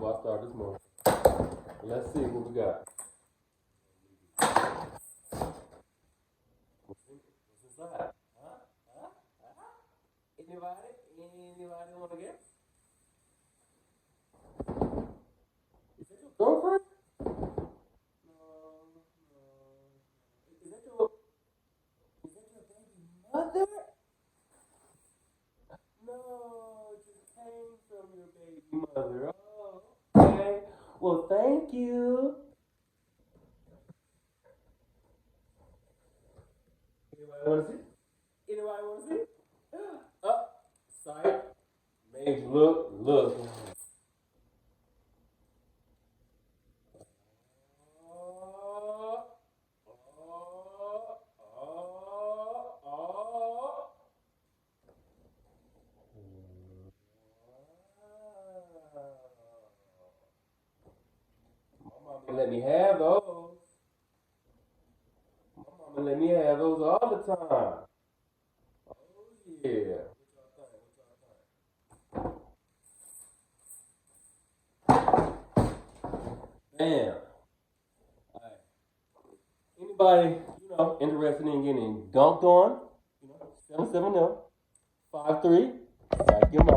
before I start this morning. Let's see what we got. What's inside? Huh? Huh? Huh? Anybody? Anybody want to guess? Is that your girlfriend? No, no. Is that your baby mother? No, it just came from your baby mother. Oh, okay. Well, thank you. Anybody want to see? Anybody want to see? Up, sight, made look. Oh, oh, oh, oh. My mama let me have those. My mama let me have those all the time. Oh yeah. Bam. Alright. Anybody, interested in getting dunked on? 770 53